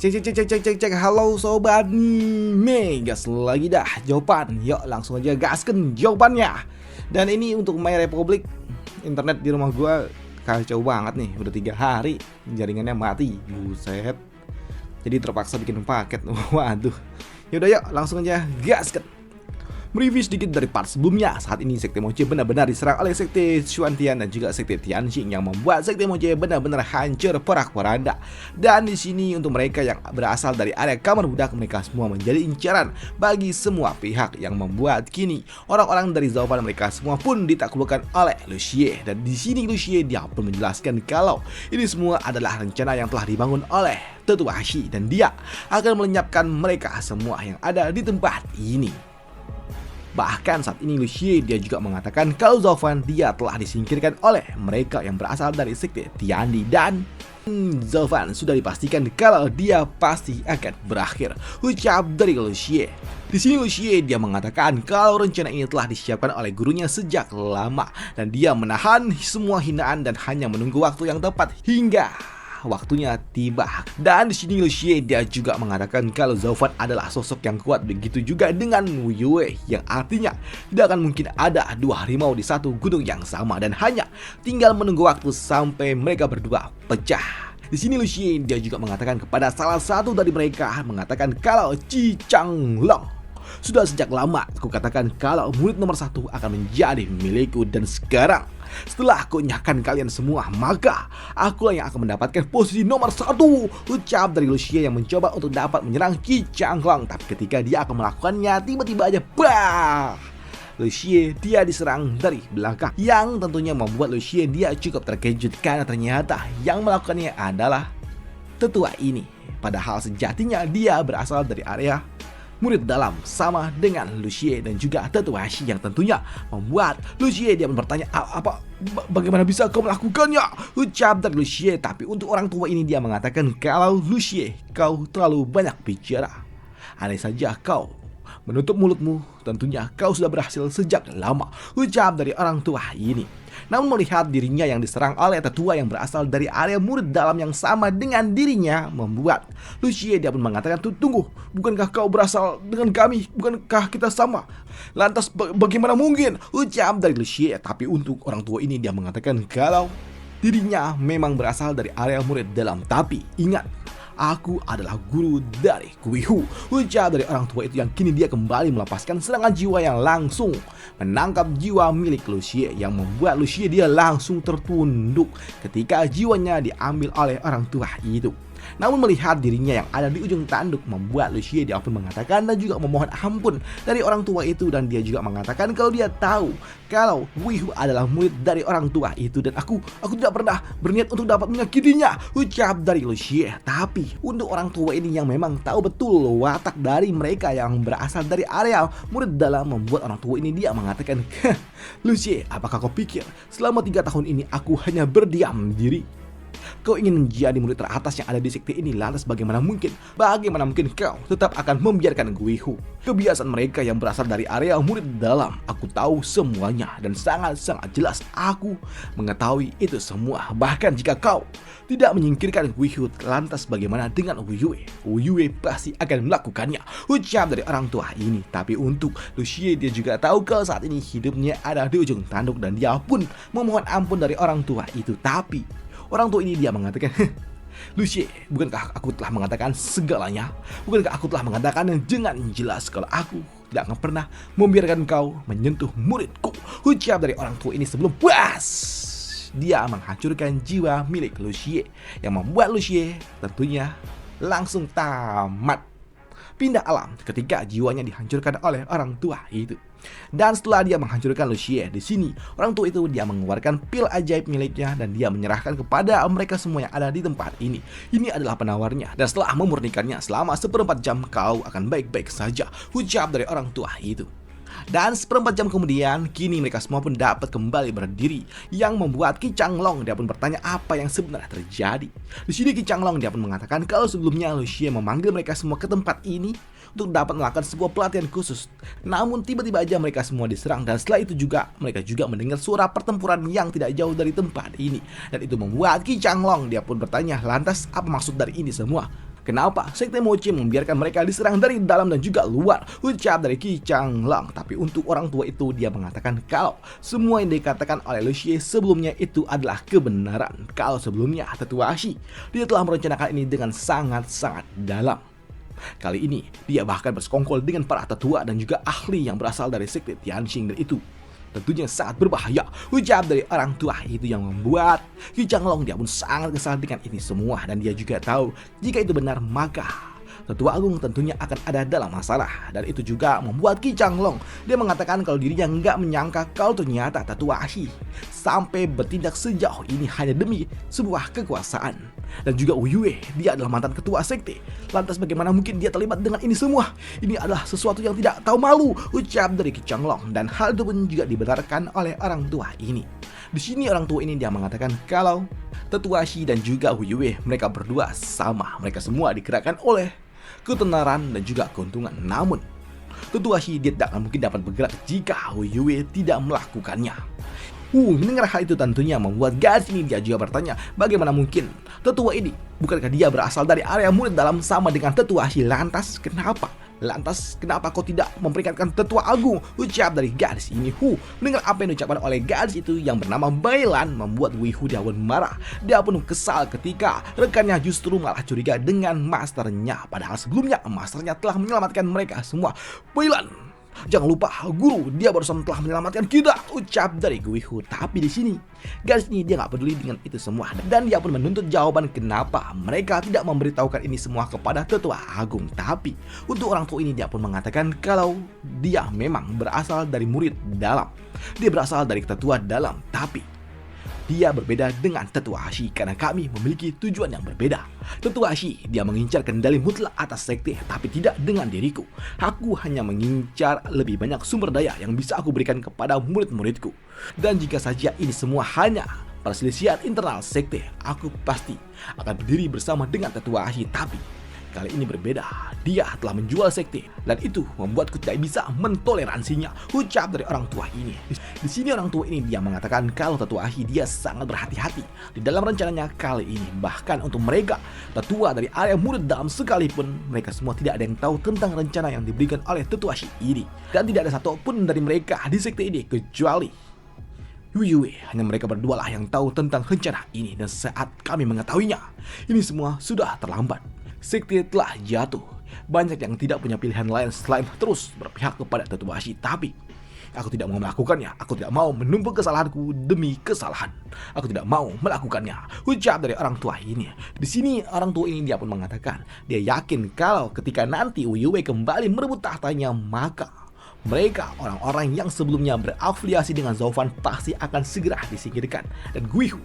Cek. Halo sobat nih, gas lagi dah jawaban. Yuk langsung aja gasken jawabannya. Dan ini untuk My Republic. Internet di rumah gua kacau banget nih, udah 3 hari jaringannya mati. Buset. Jadi terpaksa bikin paket. Waduh. Yaudah yuk langsung aja gasken. Mereview sedikit dari part sebelumnya. Saat ini Sekte Moche benar-benar diserang oleh Sekte Xuantian dan juga Sekte Tianxing yang membuat Sekte Moche benar-benar hancur porak-poranda. Dan di sini untuk mereka yang berasal dari area kamar budak, mereka semua menjadi incaran bagi semua pihak, yang membuat kini orang-orang dari Zaufan mereka semua pun ditaklukkan oleh Lu Xie. Dan di sini Lu Xie dia pun menjelaskan kalau ini semua adalah rencana yang telah dibangun oleh Tetua Shi dan dia akan melenyapkan mereka semua yang ada di tempat ini. Bahkan saat ini Lu Xie dia juga mengatakan kalau Zaufan dia telah disingkirkan oleh mereka yang berasal dari Sekte Tiandi, dan Zaufan sudah dipastikan kalau dia pasti akan berakhir. Ucap dari Lu Xie. Di sini Lu Xie dia mengatakan kalau rencana ini telah disiapkan oleh gurunya sejak lama dan dia menahan semua hinaan dan hanya menunggu waktu yang tepat hingga waktunya tiba. Dan di sini Lu Xie dia juga mengatakan kalau Zaufan adalah sosok yang kuat, begitu juga dengan Wu Yue, yang artinya tidak akan mungkin ada 2 harimau di satu gunung yang sama dan hanya tinggal menunggu waktu sampai mereka berdua pecah. Di sini Lu Xie dia juga mengatakan kepada salah satu dari mereka, mengatakan kalau Qi Changlong sudah sejak lama aku katakan kalau murid nomor 1 akan menjadi milikku, dan sekarang setelah aku nyahkan kalian semua, maka akulah yang akan mendapatkan posisi nomor 1. Ucap dari Lu Xie yang mencoba untuk dapat menyerang Qi Changlong, tapi ketika dia akan melakukannya, tiba-tiba aja bah! Lu Xie dia diserang dari belakang, yang tentunya membuat Lu Xie dia cukup terkejut karena ternyata yang melakukannya adalah tetua ini. Padahal sejatinya dia berasal dari area murid dalam sama dengan Lu Xie dan juga Tetua Shi, yang tentunya membuat Lu Xie dia bertanya, bagaimana bisa kau melakukannya? Ucap dari Lu Xie. Tapi untuk orang tua ini dia mengatakan kalau Lu Xie, kau terlalu banyak bicara. Andai saja kau menutup mulutmu, tentunya kau sudah berhasil sejak lama. Ucap dari orang tua ini. Namun melihat dirinya yang diserang oleh tetua yang berasal dari area murid dalam yang sama dengan dirinya, membuat Lu Xie dia pun mengatakan, tunggu, bukankah kau berasal dengan kami? Bukankah kita sama? Lantas bagaimana mungkin? Ucap dari Lu Xie. Tapi untuk orang tua ini dia mengatakan kalau dirinya memang berasal dari area murid dalam. Tapi ingat, aku adalah guru dari Guihu. Ucap dari orang tua itu, yang kini dia kembali melepaskan serangan jiwa yang langsung menangkap jiwa milik Lu Xie, yang membuat Lu Xie dia langsung tertunduk ketika jiwanya diambil oleh orang tua itu. Namun melihat dirinya yang ada di ujung tanduk, membuat Lu Xie dia pun mengatakan dan juga memohon ampun dari orang tua itu, dan dia juga mengatakan kalau dia tahu kalau Guihu adalah murid dari orang tua itu, dan aku tidak pernah berniat untuk dapat menyakitinya. Ucap dari Lu Xie. Tapi untuk orang tua ini yang memang tahu betul watak dari mereka yang berasal dari area murid dalam, membuat orang tua ini dia mengatakan, Lu Xie, apakah kau pikir selama 3 tahun ini aku hanya berdiam diri? Kau ingin menjadi murid teratas yang ada di sekte ini, lantas bagaimana mungkin kau tetap akan membiarkan Guihu? Kebiasaan mereka yang berasal dari area murid dalam, aku tahu semuanya dan sangat-sangat jelas aku mengetahui itu semua. Bahkan jika kau tidak menyingkirkan Guihu, lantas bagaimana dengan Wu Yue? Wu Yue pasti akan melakukannya. Ucap dari orang tua ini. Tapi untuk Lu Xie dia juga tahu kalau saat ini hidupnya ada di ujung tanduk, dan dia pun memohon ampun dari orang tua itu. Tapi orang tua ini dia mengatakan, Lu Xie, bukankah aku telah mengatakan segalanya? Bukankah aku telah mengatakan dengan jelas kalau aku tidak akan pernah membiarkan kau menyentuh muridku? Ucap dari orang tua ini sebelum dia menghancurkan jiwa milik Lu Xie, yang membuat Lu Xie tentunya langsung tamat pindah alam ketika jiwanya dihancurkan oleh orang tua itu. Dan setelah dia menghancurkan Lu Xie, di sini orang tua itu dia mengeluarkan pil ajaib miliknya dan dia menyerahkan kepada mereka semua yang ada di tempat ini. Ini adalah penawarnya, dan setelah memurnikannya selama 1/4 jam kau akan baik-baik saja. Ucap dari orang tua itu. Dan 1/4 jam kemudian, kini mereka semua pun dapat kembali berdiri, yang membuat Qi Changlong dia pun bertanya apa yang sebenarnya terjadi. Di sini Qi Changlong dia pun mengatakan kalau sebelumnya Lu Xie memanggil mereka semua ke tempat ini untuk dapat melakukan sebuah pelatihan khusus. Namun tiba-tiba aja mereka semua diserang, dan setelah itu juga mereka juga mendengar suara pertempuran yang tidak jauh dari tempat ini. Dan itu membuat Qi Changlong dia pun bertanya, lantas apa maksud dari ini semua? Kenapa Sekte Moche membiarkan mereka diserang dari dalam dan juga luar? Ucap dari Qi Changlong. Tapi untuk orang tua itu dia mengatakan kalau semua yang dikatakan oleh Lu Xie sebelumnya itu adalah kebenaran. Kalau sebelumnya Tetua Shi dia telah merencanakan ini dengan sangat-sangat dalam. Kali ini dia bahkan bersekongkol dengan para tetua dan juga ahli yang berasal dari Sekte Tianxing, dan itu tentunya sangat berbahaya. Ucap dari orang tua itu yang membuat Qi Changlong dia pun sangat kesal dengan ini semua, dan dia juga tahu jika itu benar maka Tetua Agung tentunya akan ada dalam masalah. Dan itu juga membuat Qi Changlong dia mengatakan kalau dirinya nggak menyangka kalau ternyata Tetua Shi sampai bertindak sejauh ini hanya demi sebuah kekuasaan. Dan juga Wu Yue dia adalah mantan ketua sekte. Lantas bagaimana mungkin dia terlibat dengan ini semua? Ini adalah sesuatu yang tidak tahu malu, ucap dari Qi Changlong. Dan hal itu pun juga dibenarkan oleh orang tua ini. Di sini orang tua ini dia mengatakan kalau Tetua Shi dan juga Wu Yue mereka berdua sama. Mereka semua digerakkan oleh ketenaran dan juga keuntungan. Namun Tetua Shi dia tidak akan mungkin dapat bergerak jika Wu Yue tidak melakukannya. Mendengar hal itu tentunya membuat gadis ini dia juga bertanya, bagaimana mungkin tetua ini, bukankah dia berasal dari area murid dalam sama dengan Tetua Shi? Lantas kenapa kau tidak memperingatkan Tetua Agung? Ucap dari gadis ini. Mendengar apa yang diucapkan oleh gadis itu yang bernama Bailan membuat Wei Hu dia pun marah. Dia pun kesal ketika rekannya justru malah curiga dengan masternya, padahal sebelumnya masternya telah menyelamatkan mereka semua. Bailan, jangan lupa guru, dia barusan telah menyelamatkan kita, ucap dari Wei Hu. Tapi di sini gadis ini dia nggak peduli dengan itu semua, dan dia pun menuntut jawaban kenapa mereka tidak memberitahukan ini semua kepada Tetua Agung. Tapi untuk orang tua ini dia pun mengatakan kalau dia memang berasal dari murid dalam, dia berasal dari tetua dalam, tapi dia berbeda dengan Tetua Shi karena kami memiliki tujuan yang berbeda. Tetua Shi dia mengincar kendali mutlak atas sekte, tapi tidak dengan diriku. Aku hanya mengincar lebih banyak sumber daya yang bisa aku berikan kepada murid-muridku. Dan jika saja ini semua hanya perselisihan internal sekte, aku pasti akan berdiri bersama dengan Tetua Shi. Tapi kali ini berbeda, dia telah menjual sekte dan itu membuatku tidak bisa mentoleransinya, ucap dari orang tua ini. Di sini orang tua ini dia mengatakan kalau Tetua Shi dia sangat berhati-hati di dalam rencananya kali ini. Bahkan untuk mereka tetua dari area murid dalam sekalipun, mereka semua tidak ada yang tahu tentang rencana yang diberikan oleh Tetua Shi ini. Dan tidak ada satupun dari mereka di sekte ini kecuali Wu Yue. Hanya mereka berdua lah yang tahu tentang rencana ini, dan saat kami mengetahuinya, ini semua sudah terlambat. Sekte telah jatuh. Banyak yang tidak punya pilihan lain selain terus berpihak kepada Tetua Shi. Tapi aku tidak mau melakukannya. Aku tidak mau menumpuk kesalahanku demi kesalahan. Aku tidak mau melakukannya, ucap dari orang tua ini. Di sini orang tua ini dia pun mengatakan dia yakin kalau ketika nanti Wu Yue kembali merebut tahtanya, maka mereka orang-orang yang sebelumnya berafiliasi dengan Zhou Fan pasti akan segera disingkirkan. Dan Gui Hu,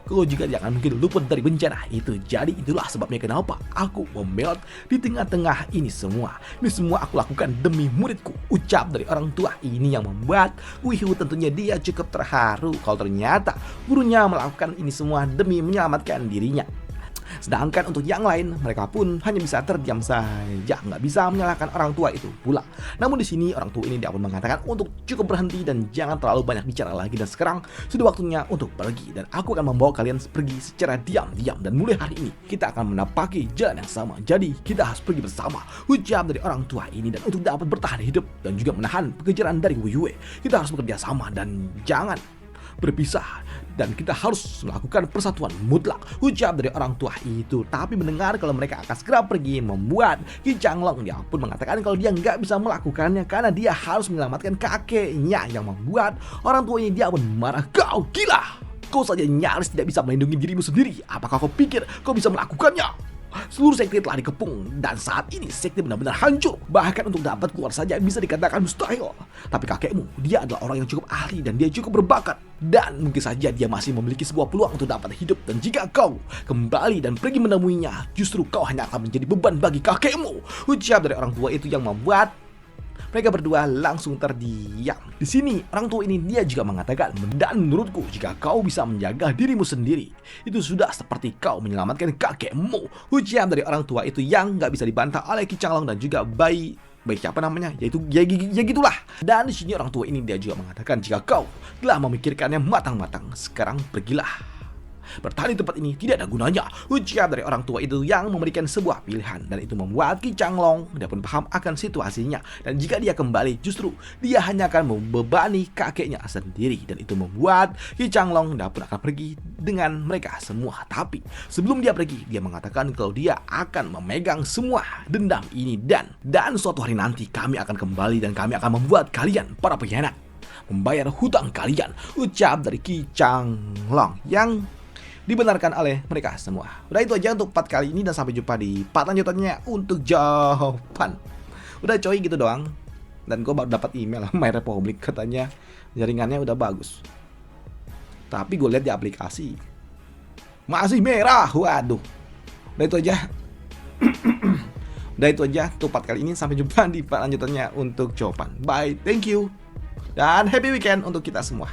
kau juga jangan mungkin luput dari bencana itu. Jadi itulah sebabnya kenapa aku membelot di tengah-tengah ini semua. Ini semua aku lakukan demi muridku, ucap dari orang tua ini yang membuat Wei Hu tentunya dia cukup terharu kalau ternyata gurunya melakukan ini semua demi menyelamatkan dirinya. Sedangkan untuk yang lain, mereka pun hanya bisa terdiam saja, nggak bisa menyalahkan orang tua itu pula. Namun di sini orang tua ini dia pun mengatakan untuk cukup berhenti dan jangan terlalu banyak bicara lagi. Dan sekarang sudah waktunya untuk pergi, dan aku akan membawa kalian pergi secara diam-diam. Dan mulai hari ini kita akan menapaki jalan yang sama. Jadi kita harus pergi bersama, ucap dari orang tua ini. Dan untuk dapat bertahan hidup dan juga menahan pengejaran dari Wu Yue, kita harus bekerja sama dan jangan berpisah, dan kita harus melakukan persatuan mutlak, ucap dari orang tua itu. Tapi mendengar kalau mereka akan segera pergi membuat Qi Changlong dia pun mengatakan kalau dia nggak bisa melakukannya karena dia harus menyelamatkan kakeknya, yang membuat orang tua ini dia pun marah. Kau gila, kau saja nyaris tidak bisa melindungi dirimu sendiri, apakah kau pikir kau bisa melakukannya? Seluruh sekte telah dikepung dan saat ini sekte benar-benar hancur. Bahkan untuk dapat keluar saja bisa dikatakan mustahil. Tapi kakekmu, dia adalah orang yang cukup ahli dan dia cukup berbakat. Dan mungkin saja dia masih memiliki sebuah peluang untuk dapat hidup. Dan jika kau kembali dan pergi menemuinya, justru kau hanya akan menjadi beban bagi kakekmu, ucap dari orang tua itu yang membuat mereka berdua langsung terdiam. Di sini orang tua ini dia juga mengatakan, dan menurutku jika kau bisa menjaga dirimu sendiri, itu sudah seperti kau menyelamatkan kakekmu, ucap dari orang tua itu yang nggak bisa dibantah oleh Qi Changlong dan juga bayi siapa namanya, yaitu ya gitulah. Dan di sini orang tua ini dia juga mengatakan jika kau telah memikirkannya matang-matang, sekarang pergilah. Bertahan di tempat ini tidak ada gunanya, ucap dari orang tua itu yang memberikan sebuah pilihan. Dan itu membuat Ki Changlong dia pun paham akan situasinya. Dan jika dia kembali, justru dia hanya akan membebani kakeknya sendiri. Dan itu membuat Ki Changlong dia pun akan pergi dengan mereka semua. Tapi sebelum dia pergi, dia mengatakan kalau dia akan memegang semua dendam ini. Dan suatu hari nanti kami akan kembali dan kami akan membuat kalian para pengkhianat membayar hutang kalian, ucap dari Ki Changlong yang dibenarkan oleh mereka semua. Udah itu aja untuk part kali ini dan sampai jumpa di part lanjutannya untuk jawaban. Udah coy gitu doang. Dan gue baru dapat email My Republic katanya jaringannya udah bagus. Tapi gue lihat di aplikasi masih merah. Waduh. Udah itu aja. Udah itu aja untuk part kali ini, sampai jumpa di part lanjutannya untuk jawaban. Bye, thank you. Dan happy weekend untuk kita semua.